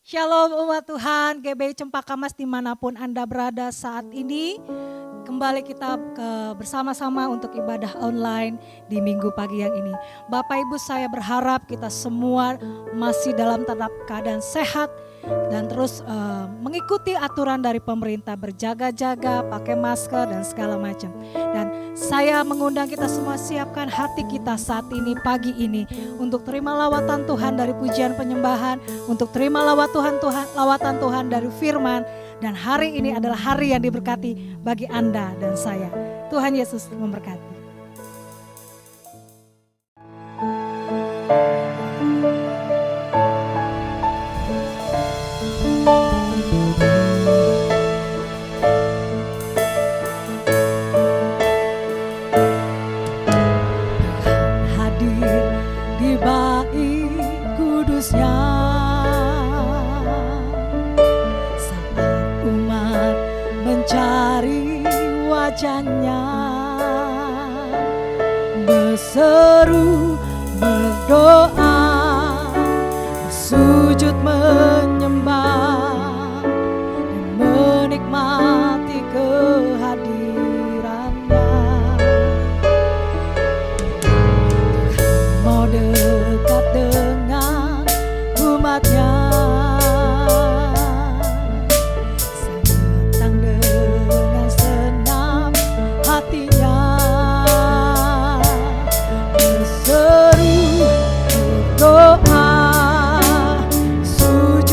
Shalom umat Tuhan, GBI Cempaka Mas dimanapun Anda berada saat ini. Kembali kita bersama-sama untuk ibadah online di minggu pagi yang ini. Bapak Ibu, saya berharap kita semua masih dalam tetap keadaan sehat dan terus mengikuti aturan dari pemerintah, berjaga-jaga, pakai masker dan segala macam. Dan saya mengundang kita semua siapkan hati kita saat ini, pagi ini, untuk terima lawatan Tuhan dari pujian penyembahan, untuk terima lawatan Tuhan dari firman. Dan hari ini adalah hari yang diberkati bagi Anda dan saya. Tuhan Yesus memberkati. Hadir di bait kudusnya. Mencari wajahnya, berseru, berdoa, sujud menyembah, dan menikmati kehadirannya. Tuhan mau dekat dengan umatnya. Berseru, berdoa, sujud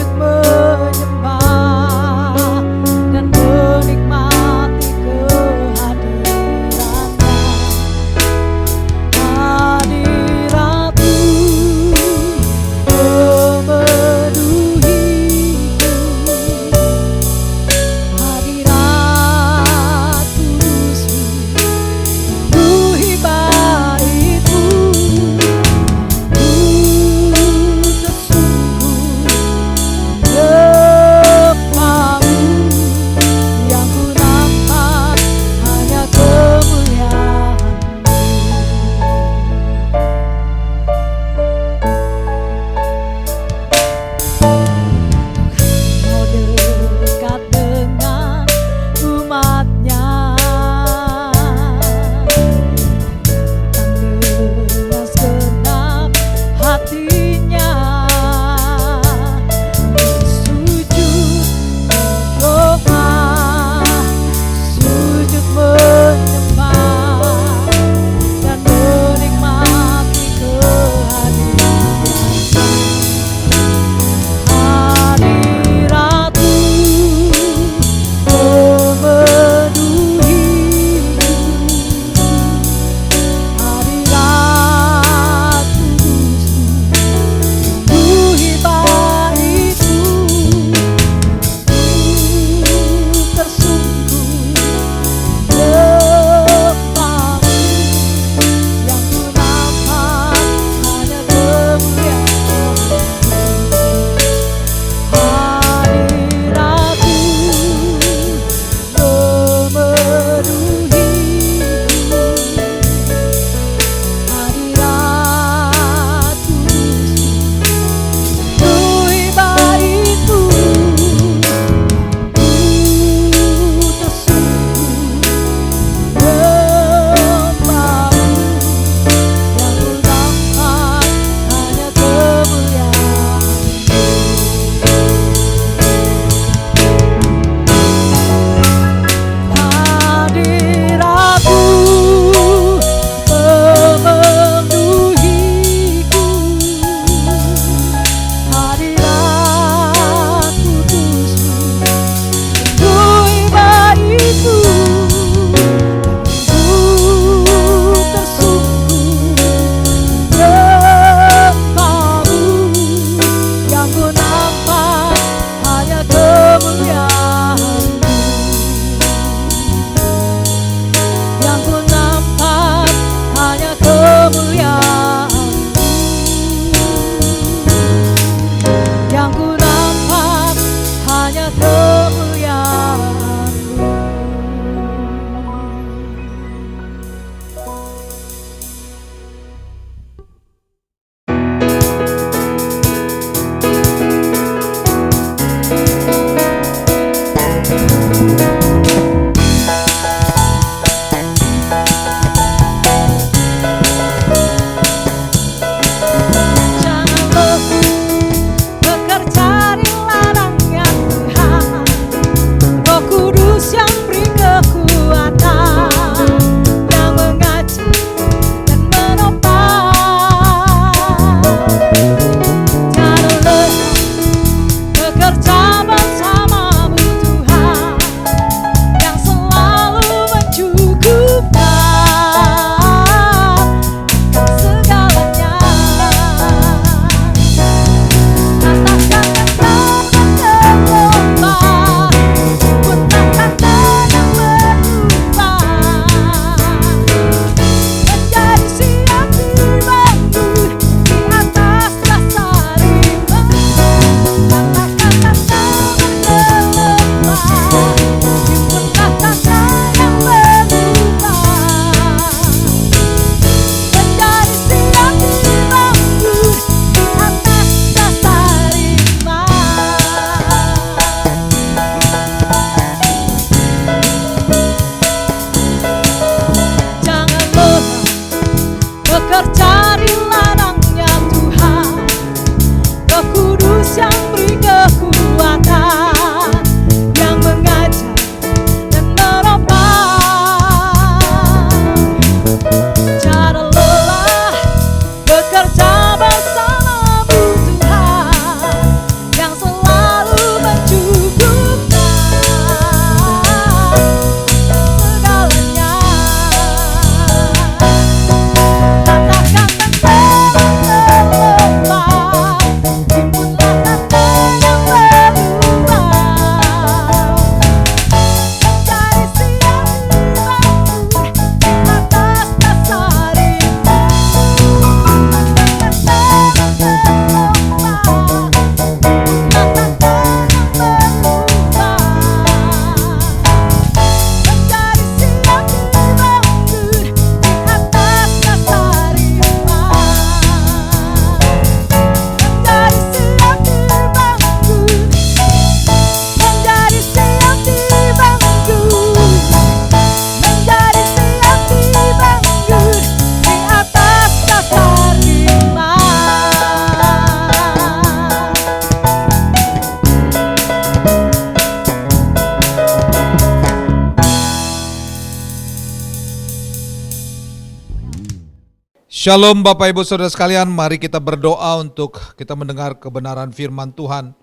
Shalom Bapak Ibu Saudara sekalian, mari kita berdoa untuk kita mendengar kebenaran firman Tuhan.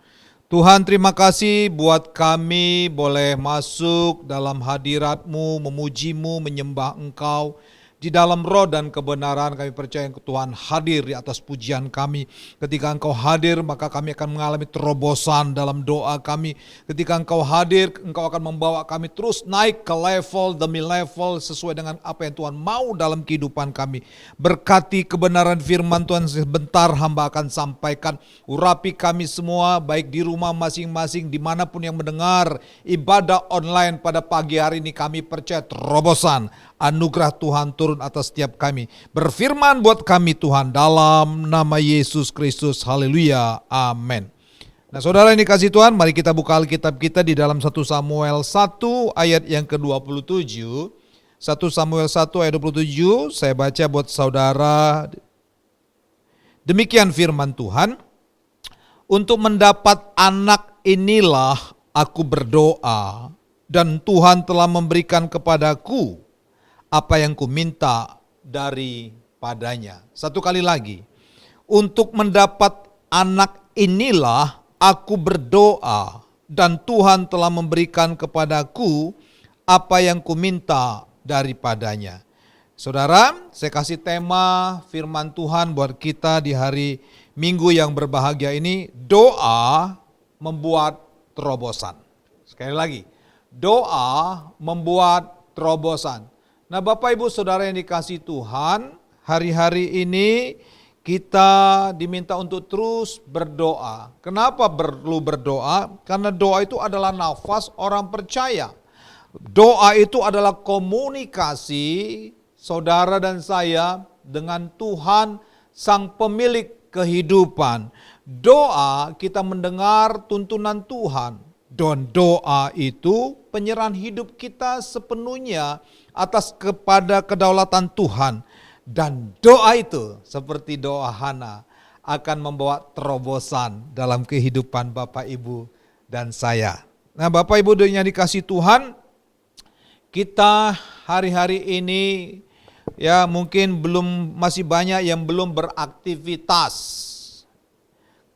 Tuhan, terima kasih buat kami boleh masuk dalam hadirat-Mu, memuji-Mu, menyembah Engkau. Di dalam roh dan kebenaran kami percaya Tuhan hadir di atas pujian kami. Ketika Engkau hadir maka kami akan mengalami terobosan dalam doa kami. Ketika Engkau hadir, Engkau akan membawa kami terus naik ke level demi level sesuai dengan apa yang Tuhan mau dalam kehidupan kami. Berkati kebenaran firman Tuhan, sebentar hamba akan sampaikan. Urapi kami semua baik di rumah masing-masing, dimanapun yang mendengar ibadah online pada pagi hari ini. Kami percaya terobosan, anugerah Tuhan turun atas setiap kami. Berfirman buat kami Tuhan dalam nama Yesus Kristus. Haleluya. Amin. Nah saudara ini kasih Tuhan, mari kita buka Alkitab kita di dalam 1 Samuel 1 ayat yang ke-27. 1 Samuel 1 ayat 27, saya baca buat saudara. Demikian firman Tuhan. Untuk mendapat anak inilah aku berdoa, dan Tuhan telah memberikan kepadaku apa yang ku minta daripadanya. Satu kali lagi. Untuk mendapat anak inilah aku berdoa, dan Tuhan telah memberikan kepadaku apa yang ku minta daripadanya. Saudara, saya kasih tema firman Tuhan buat kita di hari Minggu yang berbahagia ini. Doa membuat terobosan. Sekali lagi, doa membuat terobosan. Nah Bapak Ibu Saudara yang dikasih Tuhan, hari-hari ini kita diminta untuk terus berdoa. Kenapa perlu berdoa? Karena doa itu adalah nafas orang percaya. Doa itu adalah komunikasi saudara dan saya dengan Tuhan Sang Pemilik kehidupan. Doa kita mendengar tuntunan Tuhan. Dan doa itu penyerahan hidup kita sepenuhnya atas kepada kedaulatan Tuhan. Dan doa itu seperti doa Hana akan membawa terobosan dalam kehidupan Bapak Ibu dan saya. Nah Bapak Ibu yang dikasih Tuhan, kita hari-hari ini ya mungkin masih banyak yang belum beraktivitas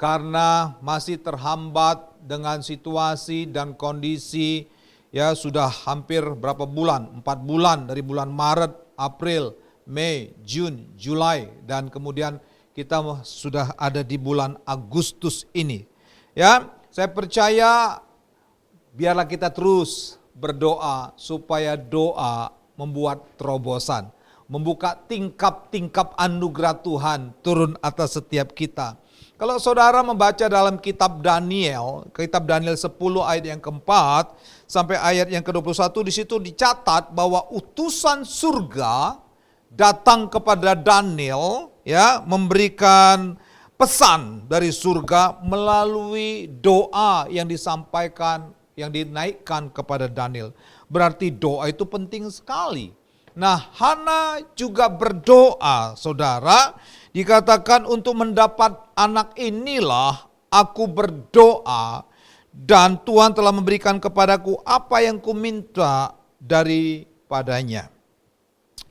karena masih terhambat dengan situasi dan kondisi. Ya sudah hampir berapa bulan, 4 bulan dari bulan Maret, April, Mei, Juni, Juli, dan kemudian kita sudah ada di bulan Agustus ini. Ya, saya percaya biarlah kita terus berdoa supaya doa membuat terobosan, membuka tingkap-tingkap anugerah Tuhan turun atas setiap kita. Kalau saudara membaca dalam kitab Daniel 10 ayat yang keempat sampai ayat yang ke-21, di situ dicatat bahwa utusan surga datang kepada Daniel ya, memberikan pesan dari surga melalui doa yang disampaikan, yang dinaikkan kepada Daniel. Berarti doa itu penting sekali. Nah, Hana juga berdoa, saudara. Dikatakan untuk mendapat anak inilah aku berdoa, dan Tuhan telah memberikan kepadaku apa yang ku minta daripadanya.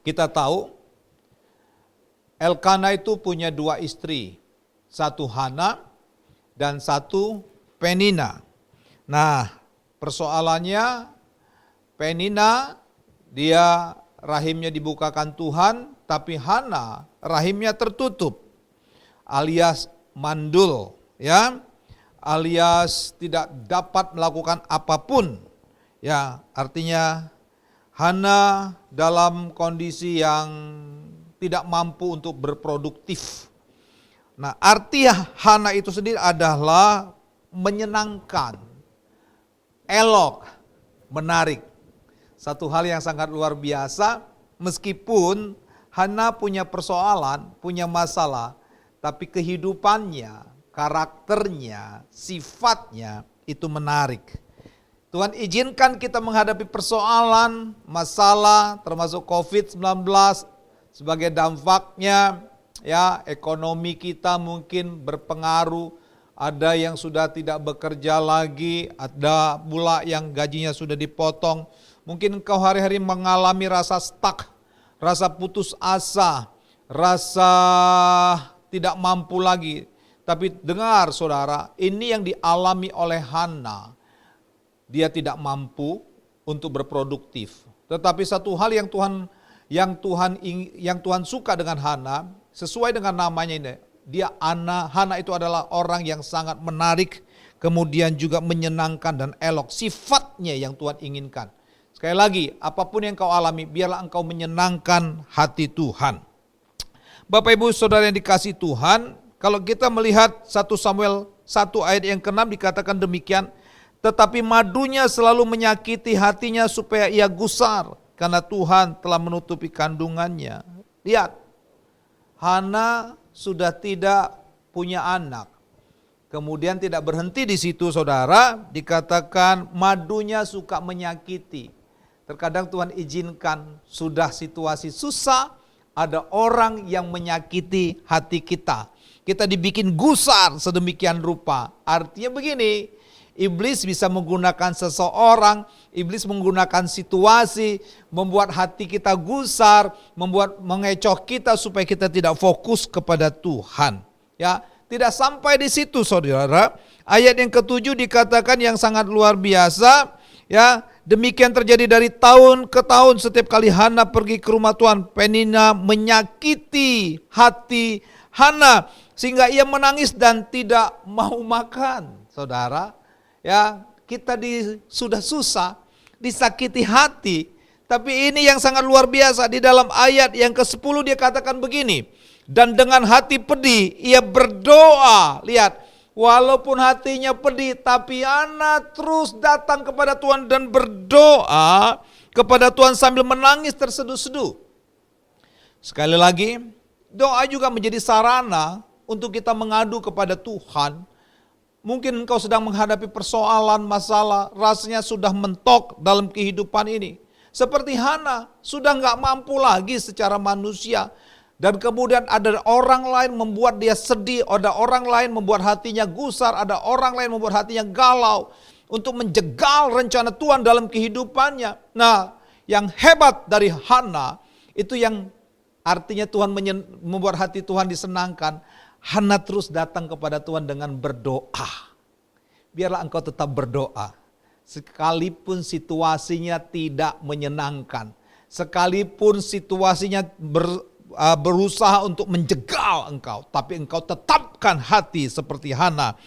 Kita tahu Elkana itu punya 2 istri, satu Hana dan satu Penina. Nah, persoalannya Penina dia rahimnya dibukakan Tuhan, tapi Hana rahimnya tertutup, alias mandul, ya, alias tidak dapat melakukan apapun, ya, artinya Hana dalam kondisi yang tidak mampu untuk berproduktif. Nah, arti Hana itu sendiri adalah menyenangkan, elok, menarik. Satu hal yang sangat luar biasa, meskipun Hana punya persoalan, punya masalah, tapi kehidupannya, karakternya, sifatnya itu menarik. Tuhan izinkan kita menghadapi persoalan, masalah, termasuk COVID-19 sebagai dampaknya, ya ekonomi kita mungkin berpengaruh. Ada yang sudah tidak bekerja lagi, ada pula yang gajinya sudah dipotong. Mungkin engkau hari-hari mengalami rasa stuck, rasa putus asa, rasa tidak mampu lagi. Tapi dengar saudara, ini yang dialami oleh Hana. Dia tidak mampu untuk berproduktif. Tetapi satu hal yang Tuhan suka dengan Hana, sesuai dengan namanya ini, Hana itu adalah orang yang sangat menarik, kemudian juga menyenangkan dan elok. Sifatnya yang Tuhan inginkan. Sekali lagi, apapun yang kau alami, biarlah engkau menyenangkan hati Tuhan. Bapak Ibu Saudara yang dikasihi Tuhan, kalau kita melihat 1 Samuel 1 ayat yang ke-6 dikatakan demikian, tetapi madunya selalu menyakiti hatinya supaya ia gusar, karena Tuhan telah menutupi kandungannya. Lihat, Hana sudah tidak punya anak. Kemudian tidak berhenti di situ saudara, dikatakan madunya suka menyakiti. Terkadang Tuhan izinkan sudah situasi susah, ada orang yang menyakiti hati kita. Kita dibikin gusar sedemikian rupa. Artinya begini, iblis bisa menggunakan seseorang, iblis menggunakan situasi, membuat hati kita gusar, mengecoh kita supaya kita tidak fokus kepada Tuhan. Ya, tidak sampai di situ saudara. Ayat yang ke-7 dikatakan yang sangat luar biasa. Ya, demikian terjadi dari tahun ke tahun setiap kali Hana pergi ke rumah Tuhan, Penina menyakiti hati Hana sehingga ia menangis dan tidak mau makan. Saudara, ya, kita sudah susah, disakiti hati, tapi ini yang sangat luar biasa. Di dalam ayat yang ke-10 dia katakan begini, dan dengan hati pedih ia berdoa. Lihat, walaupun hatinya pedih, tapi Hana terus datang kepada Tuhan dan berdoa kepada Tuhan sambil menangis terseduh-seduh. Sekali lagi, doa juga menjadi sarana untuk kita mengadu kepada Tuhan. Mungkin engkau sedang menghadapi persoalan, masalah, rasanya sudah mentok dalam kehidupan ini. Seperti Hana, sudah gak mampu lagi secara manusia. Dan kemudian ada orang lain membuat dia sedih, ada orang lain membuat hatinya gusar, ada orang lain membuat hatinya galau. Untuk menjegal rencana Tuhan dalam kehidupannya. Nah, yang hebat dari Hana, itu yang artinya Tuhan membuat hati Tuhan disenangkan. Hana terus datang kepada Tuhan dengan berdoa. Biarlah engkau tetap berdoa. Sekalipun situasinya tidak menyenangkan. Sekalipun situasinya berusaha untuk menjegal engkau. Tapi engkau tetapkan hati seperti Hana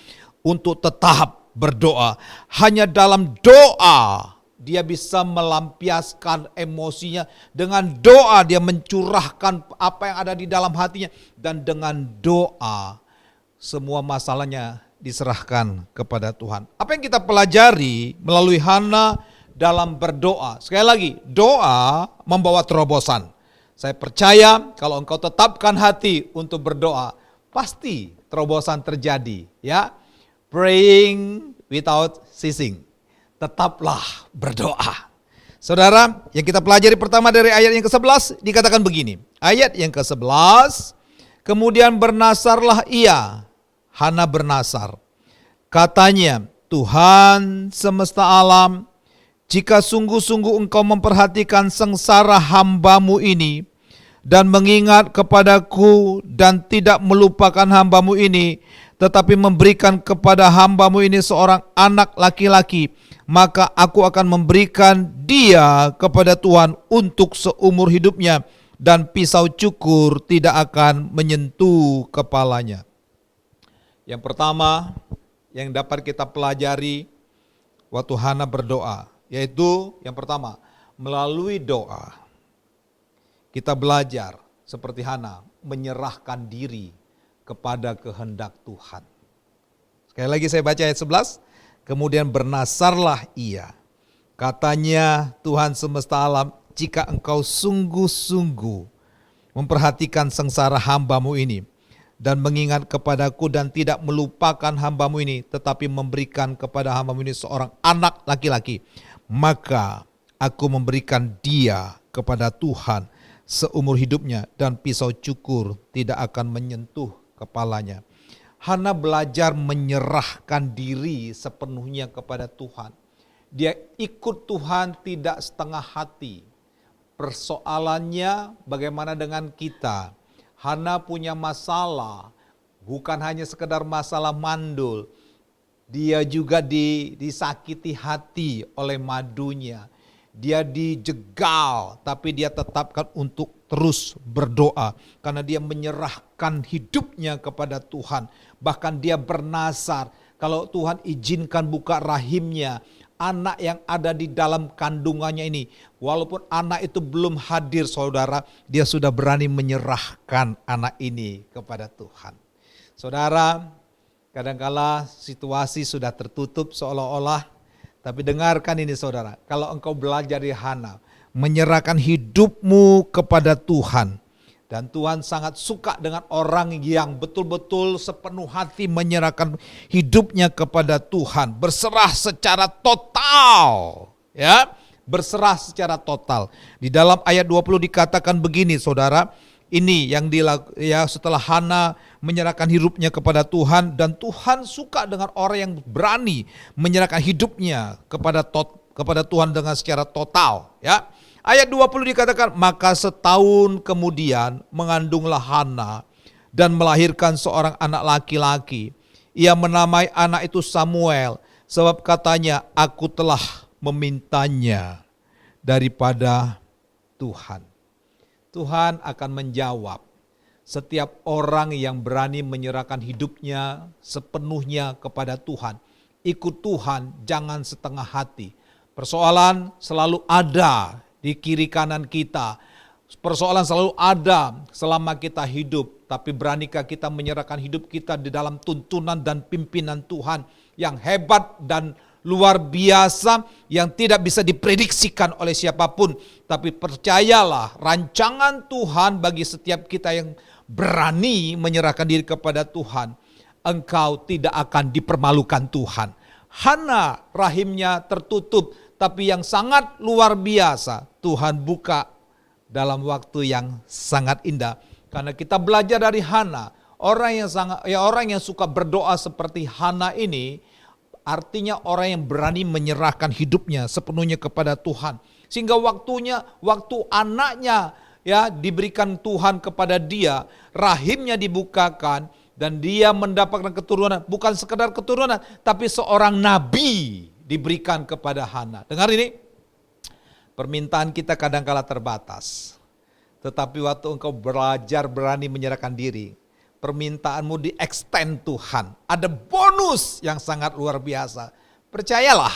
untuk tetap berdoa. Hanya dalam doa dia bisa melampiaskan emosinya. Dengan doa dia mencurahkan apa yang ada di dalam hatinya. Dan dengan doa semua masalahnya diserahkan kepada Tuhan. Apa yang kita pelajari melalui Hana dalam berdoa? Sekali lagi, doa membawa terobosan. Saya percaya kalau engkau tetapkan hati untuk berdoa, pasti terobosan terjadi. Ya, praying without ceasing. Tetaplah berdoa. Saudara, yang kita pelajari pertama dari ayat yang ke-11 dikatakan begini. Ayat yang ke-11, kemudian bernasarlah ia, Hana bernasar. Katanya, Tuhan semesta alam, jika sungguh-sungguh engkau memperhatikan sengsara hambamu ini, dan mengingat kepadaku dan tidak melupakan hambamu ini, tetapi memberikan kepada hambamu ini seorang anak laki-laki, maka aku akan memberikan dia kepada Tuhan untuk seumur hidupnya, dan pisau cukur tidak akan menyentuh kepalanya. Yang pertama yang dapat kita pelajari waktu Hana berdoa, yaitu yang pertama, melalui doa kita belajar seperti Hana menyerahkan diri kepada kehendak Tuhan. Sekali lagi saya baca ayat 11. Kemudian bernasarlah ia. Katanya Tuhan semesta alam, jika engkau sungguh-sungguh memperhatikan sengsara hambamu ini, dan mengingat kepadaku dan tidak melupakan hambamu ini, tetapi memberikan kepada hambamu ini seorang anak laki-laki, maka aku memberikan dia kepada Tuhan seumur hidupnya, dan pisau cukur tidak akan menyentuh kepalanya. Hana belajar menyerahkan diri sepenuhnya kepada Tuhan. Dia ikut Tuhan tidak setengah hati. Persoalannya bagaimana dengan kita? Hana punya masalah, bukan hanya sekedar masalah mandul. Dia juga disakiti hati oleh madunya. Dia dijegal, tapi dia tetapkan untuk terus berdoa. Karena dia menyerahkan hidupnya kepada Tuhan. Bahkan dia bernasar, kalau Tuhan izinkan buka rahimnya, anak yang ada di dalam kandungannya ini, walaupun anak itu belum hadir saudara, dia sudah berani menyerahkan anak ini kepada Tuhan. Saudara, kadangkala situasi sudah tertutup seolah-olah, tapi dengarkan ini saudara, kalau engkau belajar di Hana, menyerahkan hidupmu kepada Tuhan, dan Tuhan sangat suka dengan orang yang betul-betul sepenuh hati menyerahkan hidupnya kepada Tuhan, berserah secara total, ya, berserah secara total. Di dalam ayat 20 dikatakan begini saudara, ini yang setelah Hana menyerahkan hidupnya kepada Tuhan, dan Tuhan suka dengan orang yang berani menyerahkan hidupnya kepada Tuhan dengan secara total, ya. Ayat 20 dikatakan, maka setahun kemudian mengandunglah Hana dan melahirkan seorang anak laki-laki. Ia menamai anak itu Samuel, sebab katanya, aku telah memintanya daripada Tuhan. Tuhan akan menjawab setiap orang yang berani menyerahkan hidupnya sepenuhnya kepada Tuhan. Ikut Tuhan, jangan setengah hati. Persoalan selalu ada di kiri kanan kita. Persoalan selalu ada selama kita hidup. Tapi beranikah kita menyerahkan hidup kita di dalam tuntunan dan pimpinan Tuhan yang hebat dan luar biasa, yang tidak bisa diprediksikan oleh siapapun. Tapi percayalah, rancangan Tuhan bagi setiap kita yang berani menyerahkan diri kepada Tuhan, engkau tidak akan dipermalukan Tuhan. Hana rahimnya tertutup, tapi yang sangat luar biasa, Tuhan buka dalam waktu yang sangat indah. Karena kita belajar dari Hana, orang yang suka berdoa seperti Hana ini, artinya orang yang berani menyerahkan hidupnya sepenuhnya kepada Tuhan. Sehingga waktu anaknya ya diberikan Tuhan kepada dia, rahimnya dibukakan dan dia mendapatkan keturunan. Bukan sekedar keturunan, tapi seorang nabi diberikan kepada Hana. Dengar ini, permintaan kita kadangkala terbatas. Tetapi waktu engkau belajar berani menyerahkan diri, permintaanmu di-extend Tuhan. Ada bonus yang sangat luar biasa. Percayalah,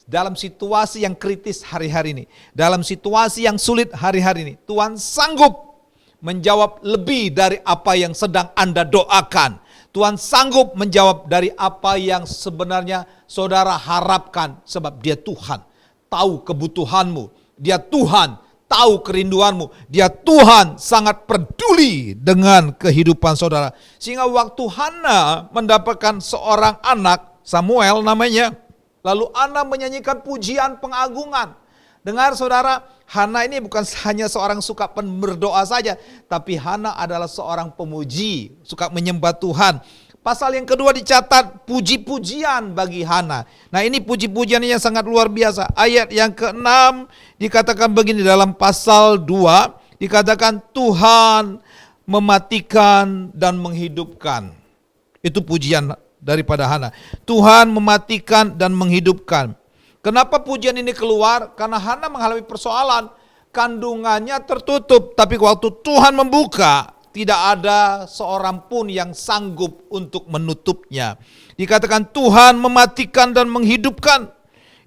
dalam situasi yang kritis hari-hari ini, dalam situasi yang sulit hari-hari ini, Tuhan sanggup menjawab lebih dari apa yang sedang Anda doakan. Tuhan sanggup menjawab dari apa yang sebenarnya saudara harapkan. Sebab dia Tuhan, tahu kebutuhanmu. Dia Tuhan, tahu kerinduanmu. Dia Tuhan sangat peduli dengan kehidupan saudara. Sehingga waktu Hana mendapatkan seorang anak, Samuel namanya, lalu Hana menyanyikan pujian pengagungan. Dengar saudara, Hana ini bukan hanya seorang suka berdoa saja, tapi Hana adalah seorang pemuji, suka menyembah Tuhan. Pasal yang kedua dicatat puji-pujian bagi Hana. Nah ini puji-pujian yang sangat luar biasa. Ayat yang ke-6 dikatakan begini dalam pasal 2. Dikatakan Tuhan mematikan dan menghidupkan. Itu pujian daripada Hana. Tuhan mematikan dan menghidupkan. Kenapa pujian ini keluar? Karena Hana mengalami persoalan. Kandungannya tertutup. Tapi waktu Tuhan membuka, tidak ada seorang pun yang sanggup untuk menutupnya. Dikatakan Tuhan mematikan dan menghidupkan.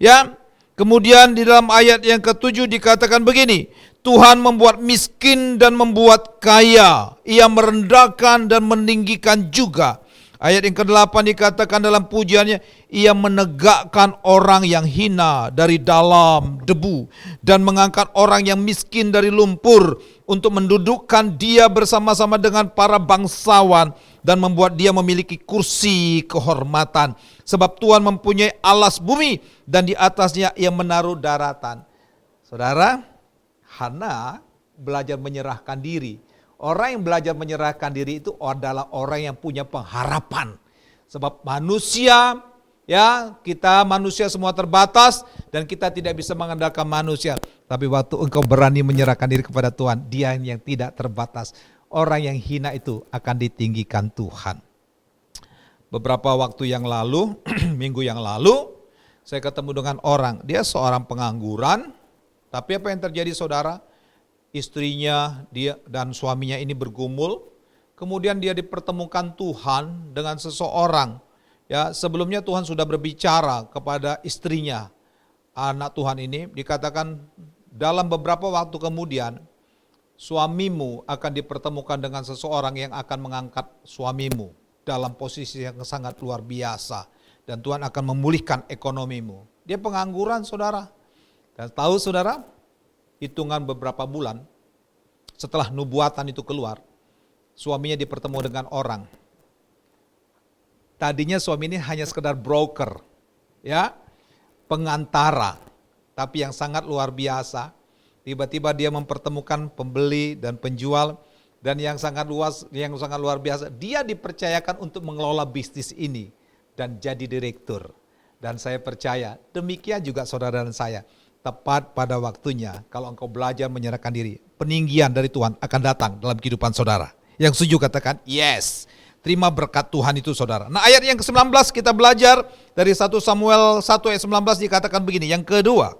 Ya. Kemudian di dalam ayat yang ke-7 dikatakan begini. Tuhan membuat miskin dan membuat kaya. Ia merendahkan dan meninggikan juga. Ayat yang ke-8 dikatakan dalam pujiannya, ia menegakkan orang yang hina dari dalam debu dan mengangkat orang yang miskin dari lumpur untuk mendudukkan dia bersama-sama dengan para bangsawan dan membuat dia memiliki kursi kehormatan. Sebab Tuhan mempunyai alas bumi dan di atasnya ia menaruh daratan. Saudara, Hana belajar menyerahkan diri. Orang yang belajar menyerahkan diri itu adalah orang yang punya pengharapan. Sebab manusia, ya kita manusia semua terbatas dan kita tidak bisa mengandalkan manusia. Tapi waktu engkau berani menyerahkan diri kepada Tuhan, Dia yang tidak terbatas. orang yang hina itu akan ditinggikan Tuhan. Beberapa waktu yang lalu, minggu yang lalu, saya ketemu dengan orang, dia seorang pengangguran, tapi apa yang terjadi saudara? Istrinya dia dan suaminya ini bergumul, kemudian dia dipertemukan Tuhan dengan seseorang. Ya, sebelumnya Tuhan sudah berbicara kepada istrinya, anak Tuhan ini, dikatakan dalam beberapa waktu kemudian, suamimu akan dipertemukan dengan seseorang yang akan mengangkat suamimu dalam posisi yang sangat luar biasa. Dan Tuhan akan memulihkan ekonomimu. Dia pengangguran saudara. Dan tahu saudara, hitungan beberapa bulan setelah nubuatan itu keluar, suaminya dipertemu dengan orang. Tadinya suami ini hanya sekedar broker, ya, pengantara. Tapi yang sangat luar biasa, tiba-tiba dia mempertemukan pembeli dan penjual. Dan yang sangat luar biasa, dia dipercayakan untuk mengelola bisnis ini dan jadi direktur. Dan saya percaya demikian juga saudara dan saya. Tepat pada waktunya kalau engkau belajar menyerahkan diri, peninggian dari Tuhan akan datang dalam kehidupan saudara. Yang setuju katakan yes. Terima berkat Tuhan itu saudara. Nah, ayat yang ke-19 kita belajar dari 1 Samuel 1 ayat 19 dikatakan begini. Yang kedua,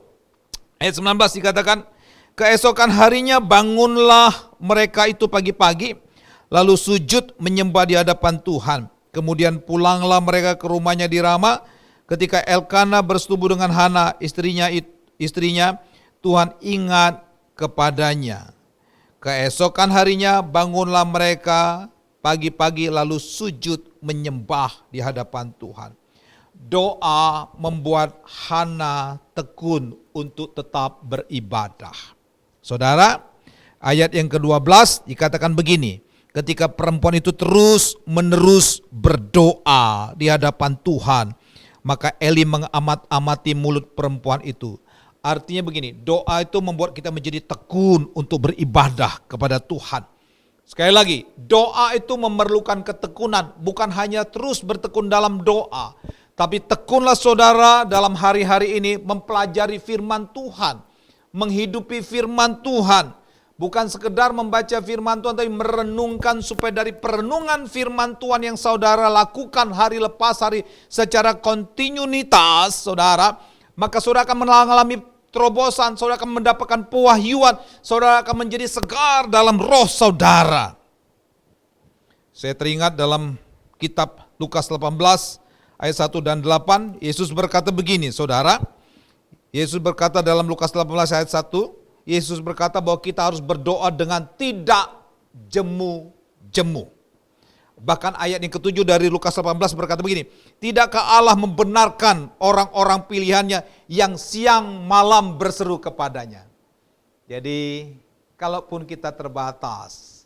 ayat 19 dikatakan, keesokan harinya bangunlah mereka itu pagi-pagi, lalu sujud menyembah di hadapan Tuhan. Kemudian pulanglah mereka ke rumahnya di Rama. Ketika Elkana bersetubuh dengan Hana, istrinya, Tuhan ingat kepadanya. Keesokan harinya bangunlah mereka pagi-pagi, lalu sujud menyembah di hadapan Tuhan. Doa membuat Hana tekun untuk tetap beribadah. Saudara, ayat yang ke-12 dikatakan begini, ketika perempuan itu terus-menerus berdoa di hadapan Tuhan, maka Eli mengamat-amati mulut perempuan itu. Artinya begini, doa itu membuat kita menjadi tekun untuk beribadah kepada Tuhan. Sekali lagi, doa itu memerlukan ketekunan, bukan hanya terus bertekun dalam doa, tapi tekunlah saudara dalam hari-hari ini mempelajari firman Tuhan, menghidupi firman Tuhan. Bukan sekedar membaca firman Tuhan, tapi merenungkan supaya dari perenungan firman Tuhan yang saudara lakukan hari lepas hari secara kontinuitas saudara, maka saudara akan mengalami terobosan, saudara akan mendapatkan pewahyuan, saudara akan menjadi segar dalam roh saudara. Saya teringat dalam kitab Lukas 18 ayat 1 dan 8, Yesus berkata begini saudara. Yesus berkata dalam Lukas 18 ayat 1, Yesus berkata bahwa kita harus berdoa dengan tidak jemu-jemu. Bahkan ayat yang ke-7 dari Lukas 18 berkata begini, tidakkah Allah membenarkan orang-orang pilihannya yang siang malam berseru kepadanya. Jadi kalaupun kita terbatas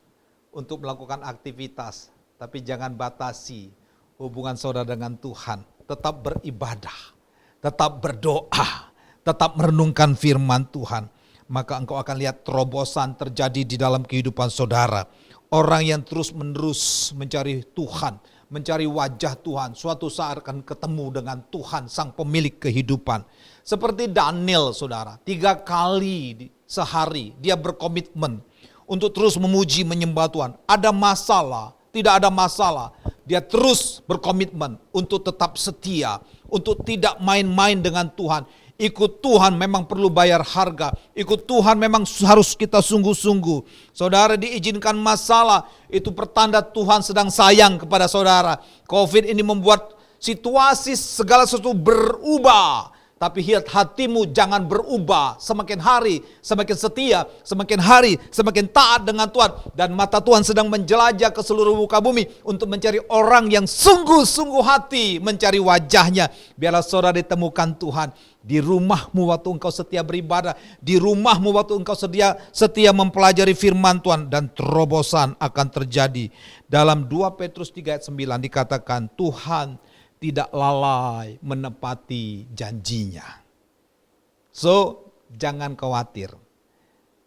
untuk melakukan aktivitas, tapi jangan batasi hubungan saudara dengan Tuhan. Tetap beribadah, tetap berdoa, tetap merenungkan firman Tuhan. Maka engkau akan lihat terobosan terjadi di dalam kehidupan saudara. Orang yang terus-menerus mencari Tuhan, mencari wajah Tuhan, suatu saat akan ketemu dengan Tuhan, sang pemilik kehidupan. Seperti Daniel saudara, 3 kali sehari dia berkomitmen untuk terus memuji menyembah Tuhan. Ada masalah, tidak ada masalah, dia terus berkomitmen untuk tetap setia, untuk tidak main-main dengan Tuhan. Ikut Tuhan memang perlu bayar harga. Ikut Tuhan memang harus kita sungguh-sungguh. Saudara diizinkan masalah, itu pertanda Tuhan sedang sayang kepada saudara. Covid ini membuat situasi segala sesuatu berubah. Tapi hatimu jangan berubah. Semakin hari semakin setia, semakin hari semakin taat dengan Tuhan. Dan mata Tuhan sedang menjelajah ke seluruh muka bumi untuk mencari orang yang sungguh-sungguh hati mencari wajahnya. Biarlah saudara ditemukan Tuhan. Di rumahmu waktu engkau setia beribadah, di rumahmu waktu engkau setia mempelajari firman Tuhan, dan terobosan akan terjadi. Dalam 2 Petrus 3 ayat 9 dikatakan Tuhan tidak lalai menepati janjinya. So, jangan khawatir.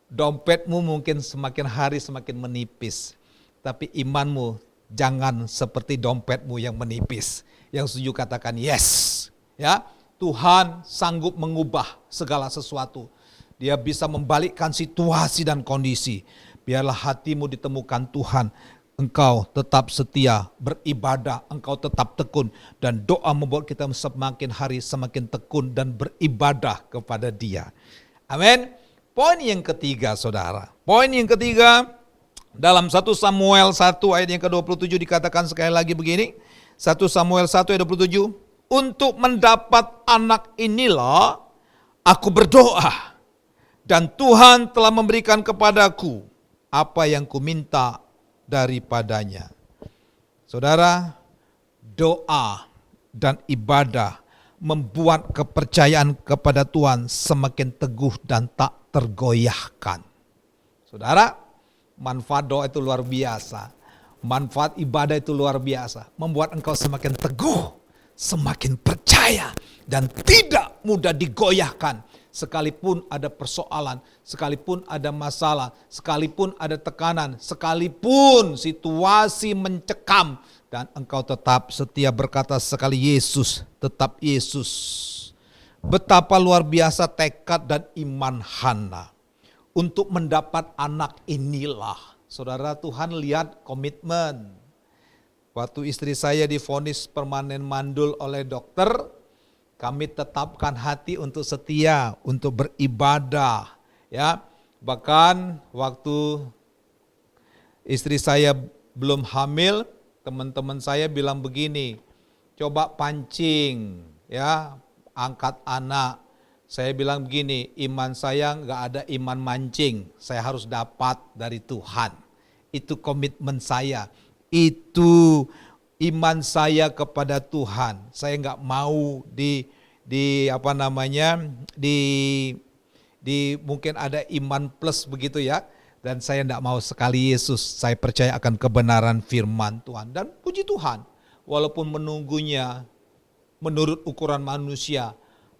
Dompetmu mungkin semakin hari semakin menipis, tapi imanmu jangan seperti dompetmu yang menipis. Yang setuju katakan yes. Ya. Tuhan sanggup mengubah segala sesuatu. Dia bisa membalikkan situasi dan kondisi. Biarlah hatimu ditemukan Tuhan. Engkau tetap setia beribadah, engkau tetap tekun. Dan doa membuat kita semakin hari semakin tekun dan beribadah kepada Dia. Amin. Poin yang ketiga saudara. Poin yang ketiga dalam 1 Samuel 1 ayat yang ke-27 dikatakan sekali lagi begini. 1 Samuel 1 ayat 27. Untuk mendapat anak inilah aku berdoa. Dan Tuhan telah memberikan kepadaku apa yang kuminta daripadanya. Saudara, doa dan ibadah membuat kepercayaan kepada Tuhan semakin teguh dan tak tergoyahkan. Saudara, manfaat doa itu luar biasa. Manfaat ibadah itu luar biasa. Membuat engkau semakin teguh, semakin percaya, dan tidak mudah digoyahkan. Sekalipun ada persoalan, sekalipun ada masalah, sekalipun ada tekanan, sekalipun situasi mencekam, dan engkau tetap setia berkata sekali Yesus, tetap Yesus. Betapa luar biasa tekad dan iman Hana untuk mendapat anak inilah. Saudara, Tuhan lihat komitmen. Waktu istri saya divonis permanen mandul oleh dokter, kami tetapkan hati untuk setia, untuk beribadah. Ya, bahkan waktu istri saya belum hamil, teman-teman saya bilang begini, coba pancing, ya, angkat anak. Saya bilang begini, iman saya nggak ada iman mancing, saya harus dapat dari Tuhan. Itu komitmen saya, itu iman saya kepada Tuhan. Saya nggak mau di mungkin ada iman plus begitu ya. Dan saya tidak mau sekali Yesus. Saya percaya akan kebenaran firman Tuhan. Dan puji Tuhan, walaupun menunggunya menurut ukuran manusia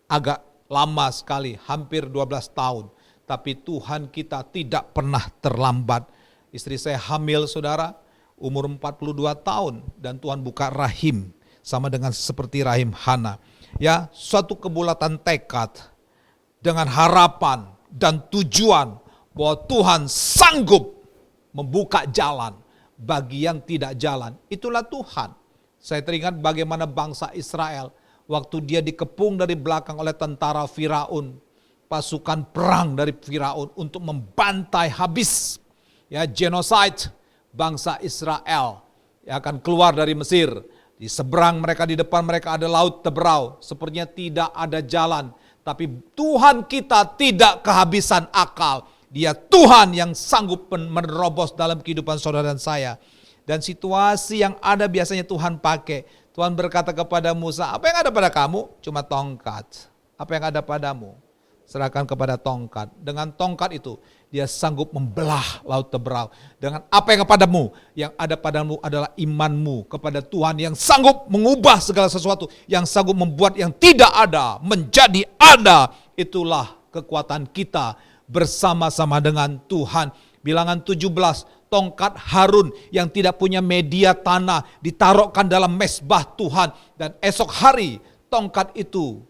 agak lama sekali, hampir 12 tahun. Tapi Tuhan kita tidak pernah terlambat. Istri saya hamil saudara, umur 42 tahun. Dan Tuhan buka rahim, sama dengan seperti rahim Hana. Ya, suatu kebulatan tekad dengan harapan dan tujuan bahwa Tuhan sanggup membuka jalan bagi yang tidak jalan. Itulah Tuhan. Saya teringat bagaimana bangsa Israel waktu dia dikepung dari belakang oleh tentara Firaun, pasukan perang dari Firaun untuk membantai habis, ya, genocide bangsa Israel, ya, akan keluar dari Mesir. Di seberang mereka, di depan mereka ada laut Teberau, sepertinya tidak ada jalan. Tapi Tuhan kita tidak kehabisan akal. Dia Tuhan yang sanggup menerobos dalam kehidupan saudara dan saya. Dan situasi yang ada biasanya Tuhan pakai. Tuhan berkata kepada Musa, apa yang ada pada kamu? Cuma tongkat. Apa yang ada padamu? Serahkan kepada tongkat. Dengan tongkat itu dia sanggup membelah laut Teberau. Dengan apa yang kepadamu? Yang ada padamu adalah imanmu kepada Tuhan yang sanggup mengubah segala sesuatu. Yang sanggup membuat yang tidak ada menjadi ada. Itulah kekuatan kita bersama-sama dengan Tuhan. Bilangan 17, tongkat Harun yang tidak punya media tanah ditaruhkan dalam mezbah Tuhan. Dan esok hari tongkat itu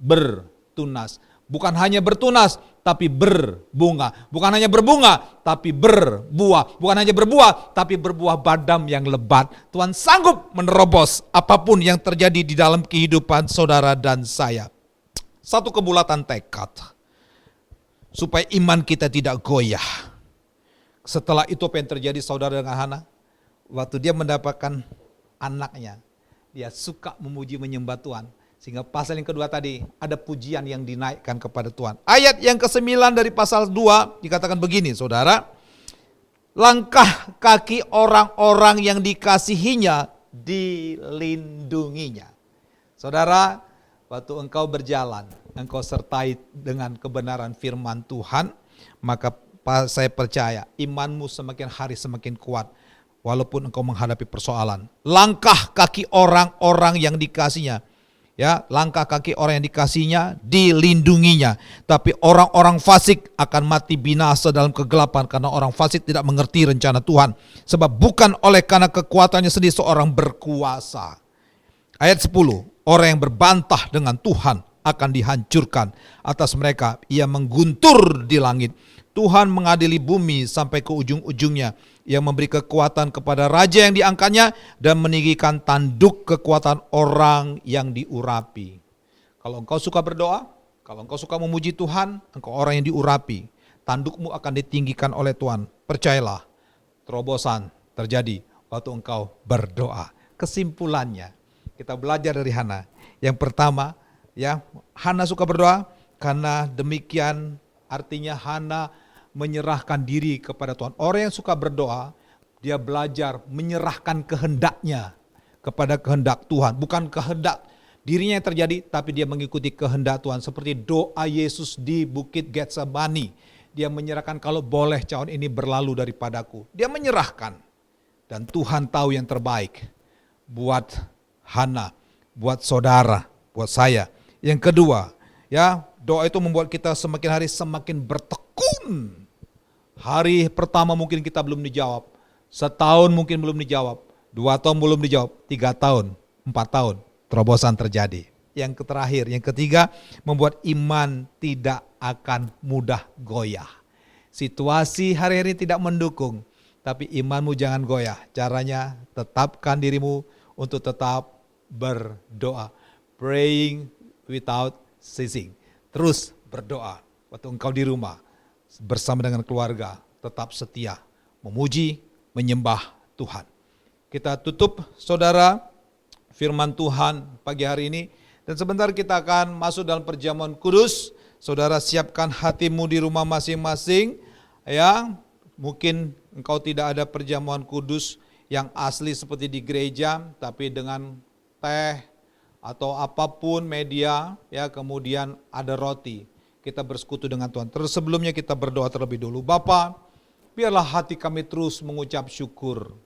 bertunas. Bukan hanya bertunas, tapi berbunga. Bukan hanya berbunga, tapi berbuah. Bukan hanya berbuah, tapi berbuah badam yang lebat. Tuhan sanggup menerobos apapun yang terjadi di dalam kehidupan saudara dan saya. Satu kebulatan tekad, supaya iman kita tidak goyah. Setelah itu apa yang terjadi saudara dengan Hana? Waktu dia mendapatkan anaknya, dia suka memuji menyembah Tuhan. Sehingga pasal yang kedua tadi ada pujian yang dinaikkan kepada Tuhan. Ayat yang ke-9 dari pasal 2 dikatakan begini saudara. Langkah kaki orang-orang yang dikasihinya dilindunginya. Saudara, waktu engkau berjalan, engkau sertai dengan kebenaran firman Tuhan, maka saya percaya imanmu semakin hari semakin kuat. Walaupun engkau menghadapi persoalan. Langkah kaki orang-orang yang dikasihinya. Ya, langkah kaki orang yang dikasihnya dilindunginya. Tapi orang-orang fasik akan mati binasa dalam kegelapan karena orang fasik tidak mengerti rencana Tuhan. Sebab bukan oleh karena kekuatannya sendiri seorang berkuasa. Ayat 10, orang yang berbantah dengan Tuhan akan dihancurkan. Atas mereka ia mengguntur di langit. Tuhan mengadili bumi sampai ke ujung-ujungnya. Yang memberi kekuatan kepada raja yang diangkatnya dan meninggikan tanduk kekuatan orang yang diurapi. Kalau engkau suka berdoa, kalau engkau suka memuji Tuhan, engkau orang yang diurapi. Tandukmu akan ditinggikan oleh Tuhan. Percayalah, terobosan terjadi waktu engkau berdoa. Kesimpulannya, kita belajar dari Hana. Yang pertama, ya, Hana suka berdoa karena demikian artinya Hana menyerahkan diri kepada Tuhan. Orang yang suka berdoa, dia belajar menyerahkan kehendaknya kepada kehendak Tuhan. Bukan kehendak dirinya yang terjadi, tapi dia mengikuti kehendak Tuhan. Seperti doa Yesus di Bukit Getsemani. Dia menyerahkan, kalau boleh cawan ini berlalu daripadaku. Dia menyerahkan. Dan Tuhan tahu yang terbaik buat Hana, buat saudara, buat saya. Yang kedua, ya, doa itu membuat kita semakin hari semakin bertekun. Hari pertama mungkin kita belum dijawab. Setahun mungkin belum dijawab. 2 tahun belum dijawab. 3 tahun, 4 tahun. Terobosan terjadi. Yang terakhir, yang ketiga, membuat iman tidak akan mudah goyah. Situasi hari-hari tidak mendukung, tapi imanmu jangan goyah. Caranya, tetapkan dirimu untuk tetap berdoa. Praying without ceasing. Terus berdoa. Waktu engkau di rumah, bersama dengan keluarga, tetap setia, memuji, menyembah Tuhan. Kita tutup, saudara, firman Tuhan pagi hari ini. Dan sebentar kita akan masuk dalam perjamuan kudus. Saudara, siapkan hatimu di rumah masing-masing. Ya, mungkin engkau tidak ada perjamuan kudus yang asli seperti di gereja, tapi dengan teh atau apapun media, ya, kemudian ada roti. Kita bersekutu dengan Tuhan. Terus sebelumnya kita berdoa terlebih dulu. Bapa, biarlah hati kami terus mengucap syukur,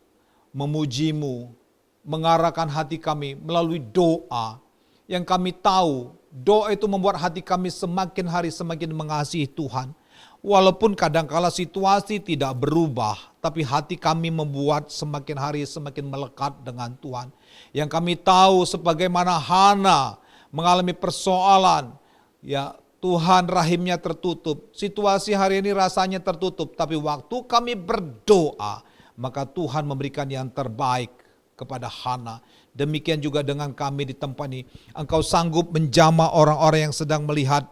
memuji-Mu, mengarahkan hati kami melalui doa. Yang kami tahu, doa itu membuat hati kami semakin hari semakin mengasihi Tuhan. Walaupun kadangkala situasi tidak berubah, tapi hati kami membuat semakin hari semakin melekat dengan Tuhan. Yang kami tahu sebagaimana Hana mengalami persoalan, ya, Tuhan rahimnya tertutup. Situasi hari ini rasanya tertutup, tapi waktu kami berdoa, maka Tuhan memberikan yang terbaik kepada Hana. Demikian juga dengan kami di tempat ini. Engkau sanggup menjamah orang-orang yang sedang melihat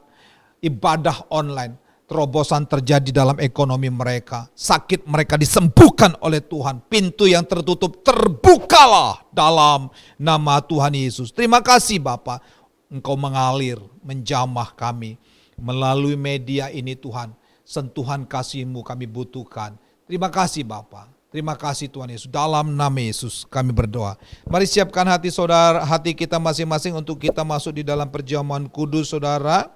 ibadah online. Terobosan terjadi dalam ekonomi mereka. Sakit mereka disembuhkan oleh Tuhan. Pintu yang tertutup terbukalah dalam nama Tuhan Yesus. Terima kasih Bapa. Engkau mengalir, menjamah kami melalui media ini Tuhan. Sentuhan kasih-Mu kami butuhkan. Terima kasih Bapa. Terima kasih Tuhan Yesus. Dalam nama Yesus kami berdoa. Mari siapkan hati saudara, hati kita masing-masing untuk kita masuk di dalam perjamuan kudus saudara.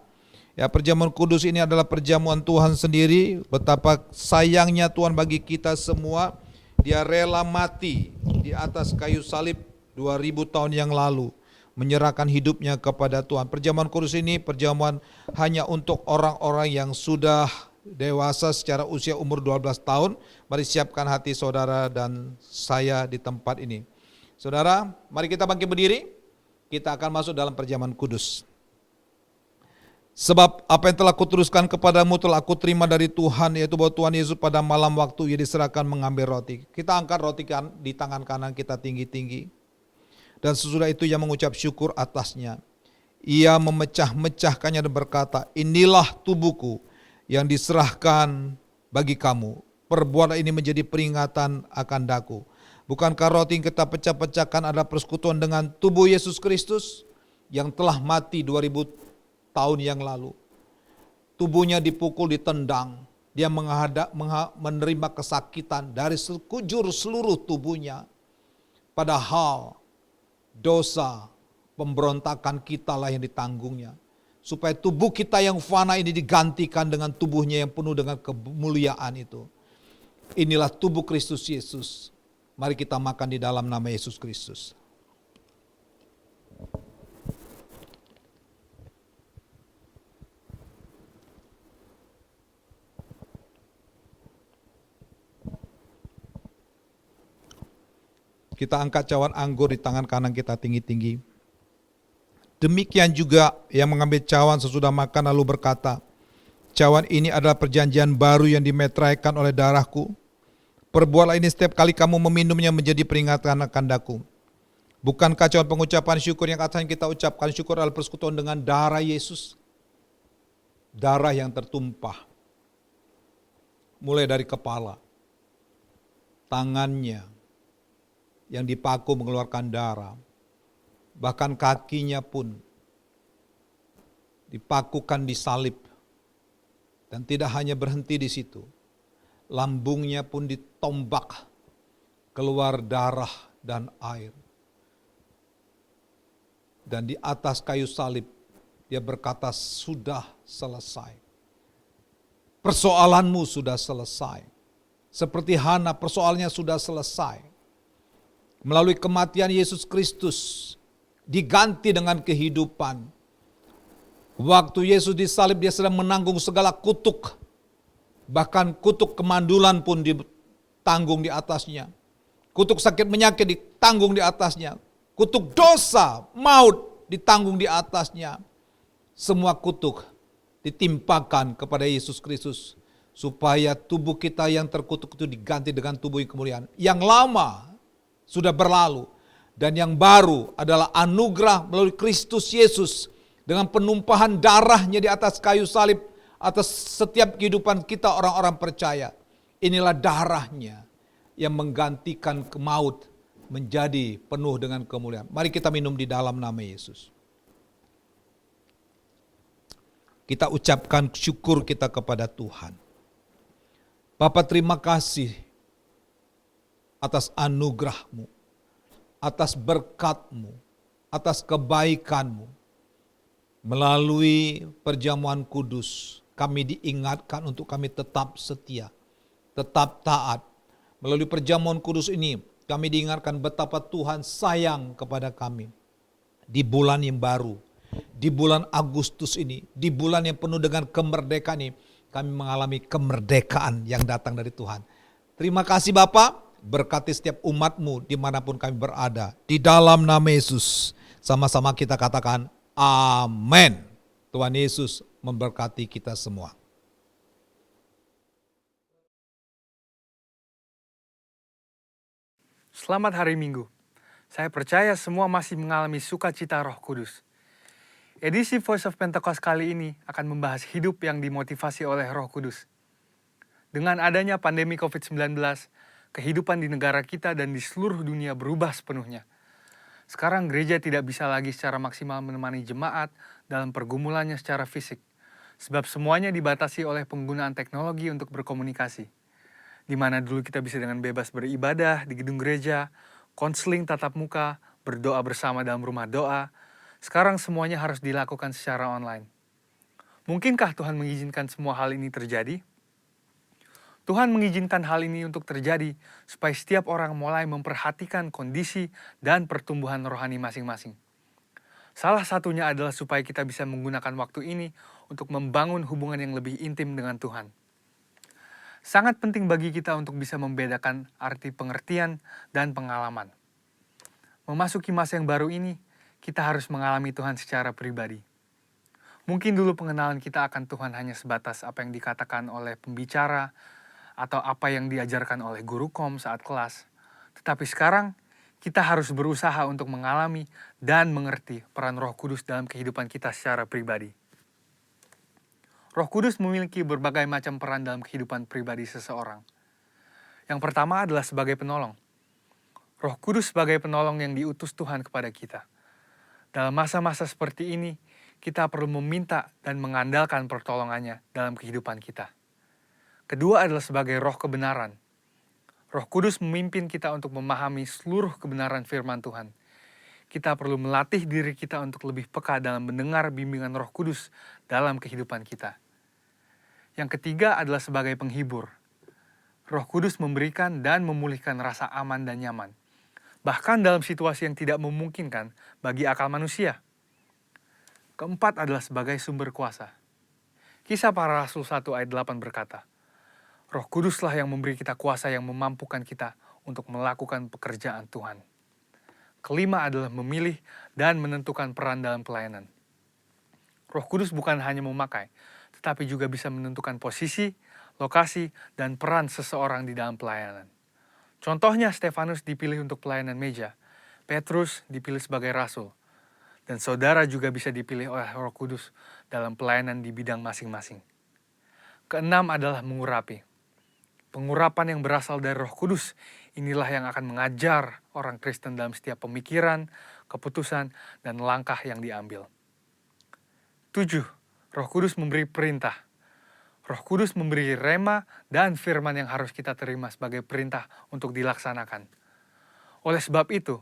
Ya, perjamuan kudus ini adalah perjamuan Tuhan sendiri. Betapa sayangnya Tuhan bagi kita semua. Dia rela mati di atas kayu salib 2000 tahun yang lalu. Menyerahkan hidupnya kepada Tuhan. Perjamuan kudus ini perjamuan hanya untuk orang-orang yang sudah dewasa secara usia umur 12 tahun. Mari siapkan hati saudara dan saya di tempat ini. Saudara, mari kita bangkit berdiri. Kita akan masuk dalam perjamuan kudus. Sebab apa yang telah kuteruskan kepadamu telah aku terima dari Tuhan, yaitu bahwa Tuhan Yesus pada malam waktu Ia diserahkan mengambil roti. Kita angkat roti di tangan kanan kita tinggi-tinggi. Dan sesudah itu Ia mengucap syukur atasnya. Ia memecah-mecahkannya dan berkata, inilah tubuhku yang diserahkan bagi kamu. Perbuatlah ini menjadi peringatan akan daku. Bukankah roti yang kita pecah-pecahkan adalah persekutuan dengan tubuh Yesus Kristus yang telah mati 2000 tahun yang lalu. Tubuhnya dipukul, ditendang. Dia menerima kesakitan dari sekujur seluruh tubuhnya. Padahal dosa pemberontakan kita lah yang ditanggungnya. Supaya tubuh kita yang fana ini digantikan dengan tubuhnya yang penuh dengan kemuliaan itu. Inilah tubuh Kristus Yesus. Mari kita makan di dalam nama Yesus Kristus. Kita angkat cawan anggur di tangan kanan kita tinggi-tinggi. Demikian juga yang mengambil cawan sesudah makan lalu berkata, Cawan ini adalah perjanjian baru yang dimeteraikan oleh darahku. Perbuatlah ini setiap kali kamu meminumnya menjadi peringatan akan daku. Bukankah cawan pengucapan syukur yang akan kita ucapkan syukur adalah persekutuan dengan darah Yesus? Darah yang tertumpah. Mulai dari kepala, tangannya yang dipaku mengeluarkan darah. Bahkan kakinya pun dipakukan di salib. Dan tidak hanya berhenti di situ. Lambungnya pun ditombak, keluar darah dan air. Dan di atas kayu salib, dia berkata, sudah selesai. Persoalanmu sudah selesai. Seperti Hana, persoalannya sudah selesai. Melalui kematian Yesus Kristus, diganti dengan kehidupan. Waktu Yesus disalib, dia sedang menanggung segala kutuk. Bahkan kutuk kemandulan pun ditanggung di atasnya. Kutuk sakit penyakit ditanggung di atasnya. Kutuk dosa, maut ditanggung di atasnya. Semua kutuk ditimpakan kepada Yesus Kristus. Supaya tubuh kita yang terkutuk itu diganti dengan tubuh yang kemuliaan. Yang lama sudah berlalu. Dan yang baru adalah anugerah melalui Kristus Yesus. Dengan penumpahan darahnya di atas kayu salib, atas setiap kehidupan kita orang-orang percaya. Inilah darahnya yang menggantikan maut menjadi penuh dengan kemuliaan. Mari kita minum di dalam nama Yesus. Kita ucapkan syukur kita kepada Tuhan. Bapa, terima kasih atas anugerah-Mu, atas berkat-Mu, atas kebaikan-Mu. Melalui perjamuan kudus, kami diingatkan untuk kami tetap setia, tetap taat. Melalui perjamuan kudus ini, kami diingatkan betapa Tuhan sayang kepada kami. Di bulan yang baru, di bulan Agustus ini, di bulan yang penuh dengan kemerdekaan ini, kami mengalami kemerdekaan yang datang dari Tuhan. Terima kasih Bapak, berkati setiap umat-Mu dimanapun kami berada. Di dalam nama Yesus, sama-sama kita katakan, amin. Tuhan Yesus memberkati kita semua. Selamat hari Minggu. Saya percaya semua masih mengalami sukacita Roh Kudus. Edisi Voice of Pentecost kali ini akan membahas hidup yang dimotivasi oleh Roh Kudus. Dengan adanya pandemi COVID-19, kehidupan di negara kita dan di seluruh dunia berubah sepenuhnya. Sekarang gereja tidak bisa lagi secara maksimal menemani jemaat dalam pergumulannya secara fisik, sebab semuanya dibatasi oleh penggunaan teknologi untuk berkomunikasi. Di mana dulu kita bisa dengan bebas beribadah di gedung gereja, konseling tatap muka, berdoa bersama dalam rumah doa, sekarang semuanya harus dilakukan secara online. Mungkinkah Tuhan mengizinkan semua hal ini terjadi? Tuhan mengizinkan hal ini untuk terjadi supaya setiap orang mulai memperhatikan kondisi dan pertumbuhan rohani masing-masing. Salah satunya adalah supaya kita bisa menggunakan waktu ini untuk membangun hubungan yang lebih intim dengan Tuhan. Sangat penting bagi kita untuk bisa membedakan arti pengertian dan pengalaman. Memasuki masa yang baru ini, kita harus mengalami Tuhan secara pribadi. Mungkin dulu pengenalan kita akan Tuhan hanya sebatas apa yang dikatakan oleh pembicara, atau apa yang diajarkan oleh guru kom saat kelas. Tetapi sekarang, kita harus berusaha untuk mengalami dan mengerti peran Roh Kudus dalam kehidupan kita secara pribadi. Roh Kudus memiliki berbagai macam peran dalam kehidupan pribadi seseorang. Yang pertama adalah sebagai penolong. Roh Kudus sebagai penolong yang diutus Tuhan kepada kita. Dalam masa-masa seperti ini, kita perlu meminta dan mengandalkan pertolongannya dalam kehidupan kita. Kedua adalah sebagai roh kebenaran. Roh Kudus memimpin kita untuk memahami seluruh kebenaran firman Tuhan. Kita perlu melatih diri kita untuk lebih peka dalam mendengar bimbingan Roh Kudus dalam kehidupan kita. Yang ketiga adalah sebagai penghibur. Roh Kudus memberikan dan memulihkan rasa aman dan nyaman. Bahkan dalam situasi yang tidak memungkinkan bagi akal manusia. Keempat adalah sebagai sumber kuasa. Kisah Para Rasul 1 ayat 8 berkata, Roh Kuduslah yang memberi kita kuasa yang memampukan kita untuk melakukan pekerjaan Tuhan. Kelima adalah memilih dan menentukan peran dalam pelayanan. Roh Kudus bukan hanya memakai, tetapi juga bisa menentukan posisi, lokasi, dan peran seseorang di dalam pelayanan. Contohnya Stefanus dipilih untuk pelayanan meja, Petrus dipilih sebagai rasul, dan saudara juga bisa dipilih oleh Roh Kudus dalam pelayanan di bidang masing-masing. Keenam adalah mengurapi. Pengurapan yang berasal dari Roh Kudus inilah yang akan mengajar orang Kristen dalam setiap pemikiran, keputusan, dan langkah yang diambil. 7. Roh Kudus memberi perintah. Roh Kudus memberi rema dan firman yang harus kita terima sebagai perintah untuk dilaksanakan. Oleh sebab itu,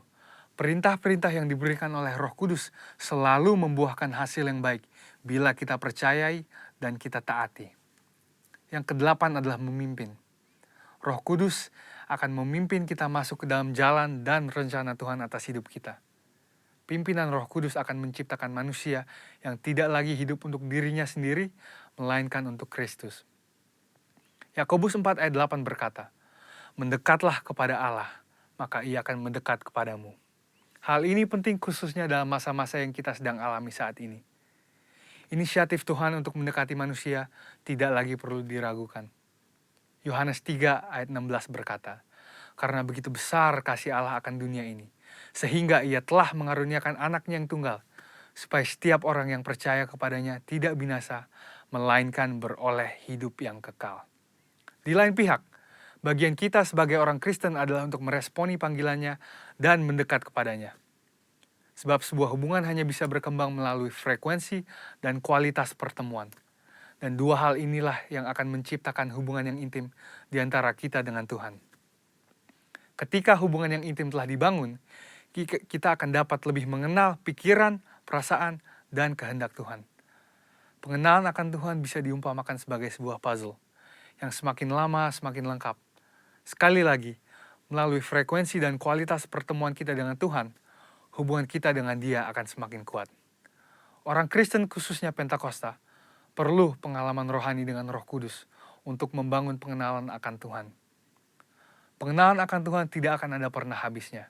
perintah-perintah yang diberikan oleh Roh Kudus selalu membuahkan hasil yang baik bila kita percayai dan kita taati. Yang kedelapan adalah memimpin. Roh Kudus akan memimpin kita masuk ke dalam jalan dan rencana Tuhan atas hidup kita. Pimpinan Roh Kudus akan menciptakan manusia yang tidak lagi hidup untuk dirinya sendiri, melainkan untuk Kristus. Yakobus 4 ayat 8 berkata, "Mendekatlah kepada Allah, maka Ia akan mendekat kepadamu." Hal ini penting khususnya dalam masa-masa yang kita sedang alami saat ini. Inisiatif Tuhan untuk mendekati manusia tidak lagi perlu diragukan. Yohanes 3 ayat 16 berkata, "Karena begitu besar kasih Allah akan dunia ini, sehingga Ia telah mengaruniakan anaknya yang tunggal, supaya setiap orang yang percaya kepadanya tidak binasa, melainkan beroleh hidup yang kekal." Di lain pihak, bagian kita sebagai orang Kristen adalah untuk meresponi panggilannya dan mendekat kepadanya. Sebab sebuah hubungan hanya bisa berkembang melalui frekuensi dan kualitas pertemuan. Dan dua hal inilah yang akan menciptakan hubungan yang intim di antara kita dengan Tuhan. Ketika hubungan yang intim telah dibangun, kita akan dapat lebih mengenal pikiran, perasaan, dan kehendak Tuhan. Pengenalan akan Tuhan bisa diumpamakan sebagai sebuah puzzle yang semakin lama semakin lengkap. Sekali lagi, melalui frekuensi dan kualitas pertemuan kita dengan Tuhan, hubungan kita dengan Dia akan semakin kuat. Orang Kristen khususnya Pentakosta perlu pengalaman rohani dengan Roh Kudus untuk membangun pengenalan akan Tuhan. Pengenalan akan Tuhan tidak akan ada pernah habisnya.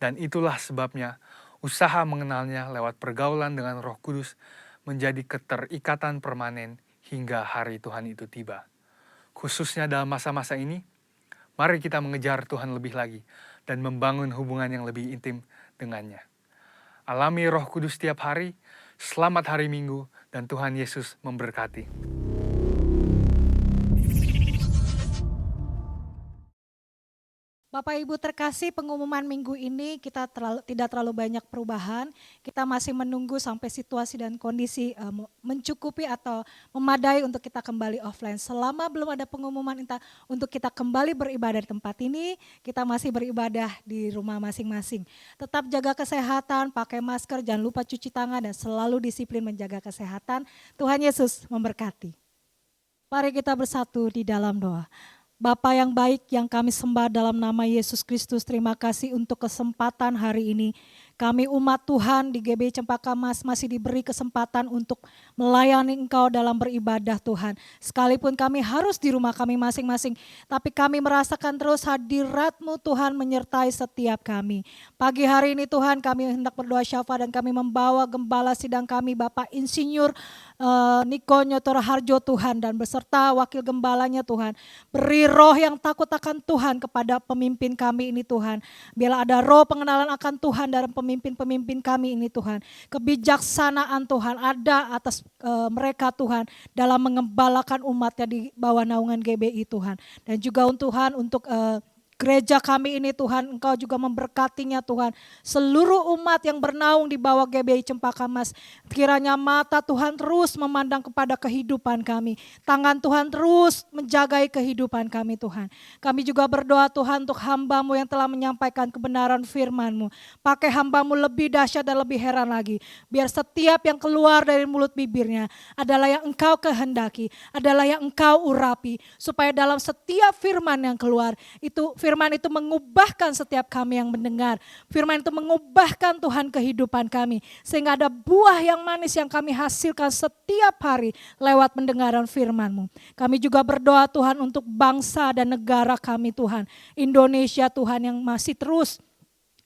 Dan itulah sebabnya usaha mengenalnya lewat pergaulan dengan Roh Kudus menjadi keterikatan permanen hingga hari Tuhan itu tiba. Khususnya dalam masa-masa ini, mari kita mengejar Tuhan lebih lagi dan membangun hubungan yang lebih intim dengannya. Alami Roh Kudus setiap hari. Selamat hari Minggu dan Tuhan Yesus memberkati. Bapak Ibu terkasih, pengumuman minggu ini kita tidak terlalu banyak perubahan. Kita masih menunggu sampai situasi dan kondisi mencukupi atau memadai untuk kita kembali offline. Selama belum ada pengumuman untuk kita kembali beribadah di tempat ini, kita masih beribadah di rumah masing-masing. Tetap jaga kesehatan, pakai masker, jangan lupa cuci tangan dan selalu disiplin menjaga kesehatan. Tuhan Yesus memberkati. Mari kita bersatu di dalam doa. Bapa yang baik yang kami sembah dalam nama Yesus Kristus, terima kasih untuk kesempatan hari ini. Kami umat Tuhan di GB Cempaka Mas masih diberi kesempatan untuk melayani Engkau dalam beribadah Tuhan. Sekalipun kami harus di rumah kami masing-masing, tapi kami merasakan terus hadirat-Mu Tuhan menyertai setiap kami. Pagi hari ini Tuhan kami hendak berdoa syafaat dan kami membawa gembala sidang kami Bapak Insinyur Niko Nyotor Harjo Tuhan dan beserta wakil gembalanya Tuhan. Beri roh yang takut akan Tuhan kepada pemimpin kami ini Tuhan. Bila ada roh pengenalan akan Tuhan dalam pemimpin-pemimpin kami ini Tuhan. Kebijaksanaan Tuhan ada atas mereka Tuhan dalam mengembalakan umatnya di bawah naungan GBI Tuhan. Dan juga Tuhan untuk gereja kami ini Tuhan, Engkau juga memberkatinya Tuhan. Seluruh umat yang bernaung di bawah GBI Cempaka Mas, kiranya mata Tuhan terus memandang kepada kehidupan kami. Tangan Tuhan terus menjagai kehidupan kami Tuhan. Kami juga berdoa Tuhan untuk hamba-Mu yang telah menyampaikan kebenaran firman-Mu. Pakai hamba-Mu lebih dahsyat dan lebih heran lagi. Biar setiap yang keluar dari mulut bibirnya adalah yang Engkau kehendaki, adalah yang Engkau urapi. Supaya dalam setiap firman yang keluar, firman itu mengubahkan setiap kami yang mendengar. Firman itu mengubahkan Tuhan kehidupan kami. Sehingga ada buah yang manis yang kami hasilkan setiap hari lewat pendengaran firman-Mu. Kami juga berdoa Tuhan untuk bangsa dan negara kami Tuhan. Indonesia Tuhan yang masih terus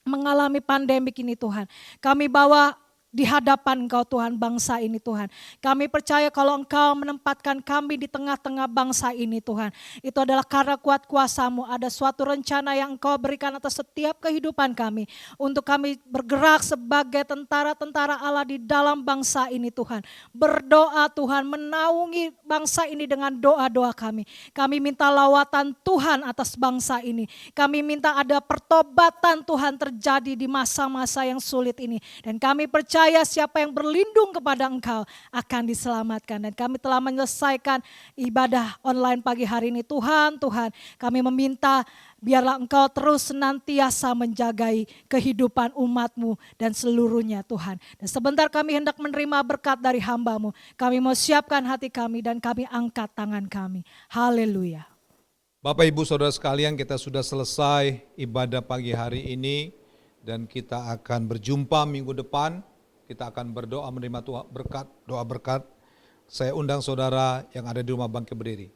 mengalami pandemik ini Tuhan. Kami bawa di hadapan Engkau Tuhan, bangsa ini Tuhan. Kami percaya kalau Engkau menempatkan kami di tengah-tengah bangsa ini Tuhan. Itu adalah karena kuat kuasa-Mu, ada suatu rencana yang Engkau berikan atas setiap kehidupan kami. Untuk kami bergerak sebagai tentara-tentara Allah di dalam bangsa ini Tuhan. Berdoa Tuhan, menaungi bangsa ini dengan doa-doa kami. Kami minta lawatan Tuhan atas bangsa ini. Kami minta ada pertobatan Tuhan terjadi di masa-masa yang sulit ini. Dan kami percaya siapa yang berlindung kepada Engkau akan diselamatkan. Dan kami telah menyelesaikan ibadah online pagi hari ini. Tuhan, kami meminta biarlah Engkau terus senantiasa menjagai kehidupan umat-Mu dan seluruhnya Tuhan. Dan sebentar kami hendak menerima berkat dari hamba-Mu. Kami mau siapkan hati kami dan kami angkat tangan kami. Haleluya. Bapak Ibu Saudara sekalian, kita sudah selesai ibadah pagi hari ini dan kita akan berjumpa minggu depan. Kita akan berdoa menerima berkat, doa berkat. Saya undang saudara yang ada di rumah bangkit berdiri.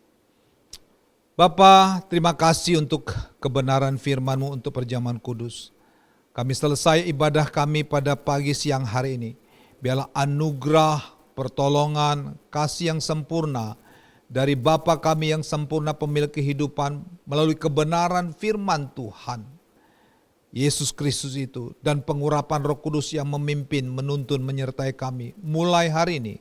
Bapa, terima kasih untuk kebenaran firman-Mu untuk perjamuan kudus. Kami selesai ibadah kami pada pagi siang hari ini. Biarlah anugerah, pertolongan, kasih yang sempurna dari Bapa kami yang sempurna pemilik kehidupan melalui kebenaran firman Tuhan Yesus Kristus itu dan pengurapan Roh Kudus yang memimpin, menuntun, menyertai kami mulai hari ini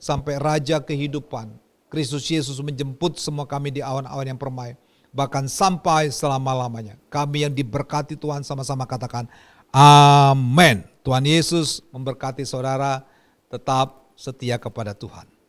sampai Raja kehidupan Kristus Yesus menjemput semua kami di awan-awan yang permai, bahkan sampai selama-lamanya. Kami yang diberkati Tuhan sama-sama katakan amin. Tuhan Yesus memberkati saudara, tetap setia kepada Tuhan.